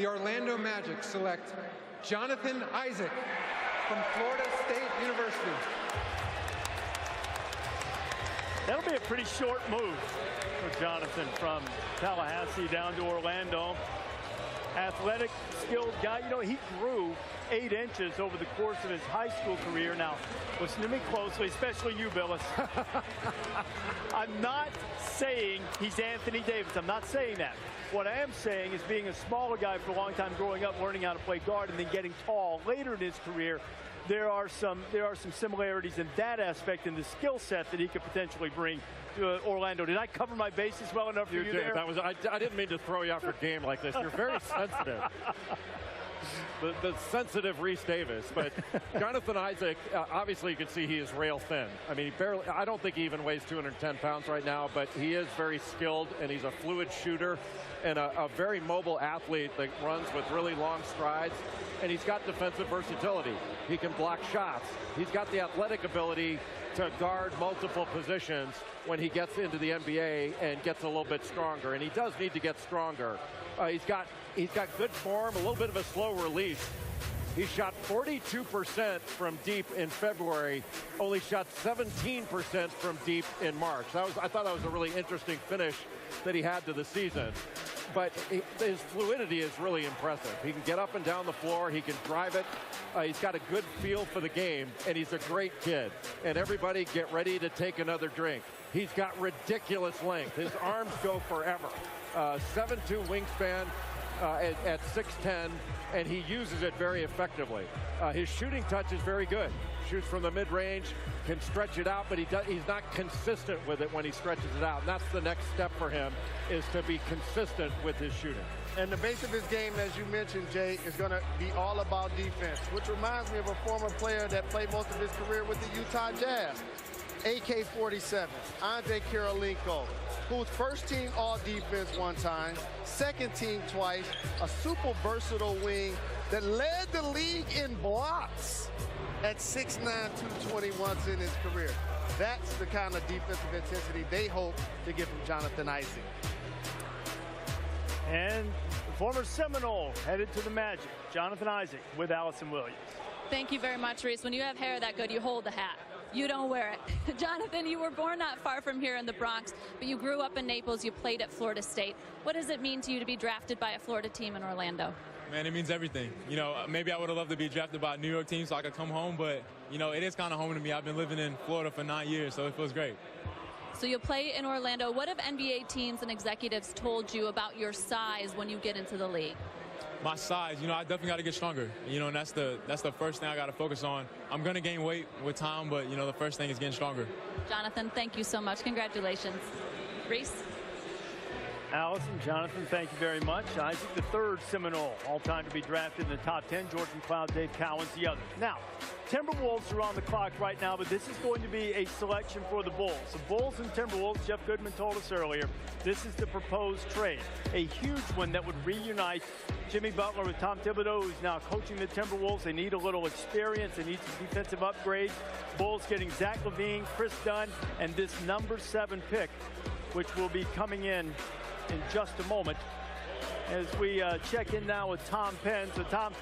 the Orlando Magic select Jonathan Isaac from Florida State University. That'll be a pretty short move for Jonathan from Tallahassee down to Orlando. Athletic, skilled guy. You know, he grew 8 inches over the course of his high school career. Now, listen to me closely, especially you, Billis. I'm not saying he's Anthony Davis. I'm not saying that. What I am saying is being a smaller guy for a long time, growing up, learning how to play guard, and then getting tall later in his career, there are some similarities in that aspect in the skill set that he could potentially bring to Orlando. Did I cover my bases well enough for you did. there? I didn't mean to throw you out for game like this. You're very sensitive. The sensitive Reese Davis, but Jonathan Isaac, obviously you can see he is rail thin. I mean, I don't think he even weighs 210 pounds right now, but he is very skilled, and he's a fluid shooter and a very mobile athlete that runs with really long strides, and he's got defensive versatility. He can block shots. He's got the athletic ability to guard multiple positions when he gets into the NBA and gets a little bit stronger, and he does need to get stronger. He's got good form, a little bit of a slow release. He shot 42% from deep in February, only shot 17% from deep in March. I thought that was a really interesting finish that he had to the season. But his fluidity is really impressive. He can get up and down the floor. He can drive it. He's got a good feel for the game, and he's a great kid. And everybody get ready to take another drink. He's got ridiculous length. His arms go forever. 7'2" wingspan at 6'10", and he uses it very effectively. His shooting touch is very good. Shoots from the mid-range, can stretch it out, but he's not consistent with it when he stretches it out. And that's the next step for him, is to be consistent with his shooting. And the base of his game, as you mentioned, Jay, is going to be all about defense, which reminds me of a former player that played most of his career with the Utah Jazz, AK-47, Andre Kirilenko, who's first-team all-defense one time, second-team twice, a super versatile wing that led the league in blocks at 6'9", 220 once in his career. That's the kind of defensive intensity they hope to get from Jonathan Isaac. And the former Seminole headed to the Magic, Jonathan Isaac with Allison Williams. Thank you very much, Reese. When you have hair that good, you hold the hat. You don't wear it. Jonathan, you were born not far from here in the Bronx, but you grew up in Naples. You played at Florida State. What does it mean to you to be drafted by a Florida team in Orlando? Man, it means everything. You know, maybe I would have loved to be drafted by a New York team so I could come home, but, you know, it is kind of home to me. I've been living in Florida for 9 years, so it feels great. So you'll play in Orlando. What have NBA teams and executives told you about your size when you get into the league? My size, you know, I definitely got to get stronger. You know, and that's the first thing I got to focus on. I'm going to gain weight with time, but, you know, the first thing is getting stronger. Jonathan, thank you so much. Congratulations. Reese? Allison, Jonathan, thank you very much. Isaac, the third Seminole, all-time to be drafted in the top 10. Jordan Cloud, Dave Cowens, the other. Now, Timberwolves are on the clock right now, but this is going to be a selection for the Bulls. The Bulls and Timberwolves, Jeff Goodman told us earlier, this is the proposed trade. A huge one that would reunite Jimmy Butler with Tom Thibodeau, who's now coaching the Timberwolves. They need a little experience. They need some defensive upgrades. Bulls getting Zach LaVine, Chris Dunn, and this number 7 pick, which will be coming in just a moment as we check in now with Tom Penn. So, Tom,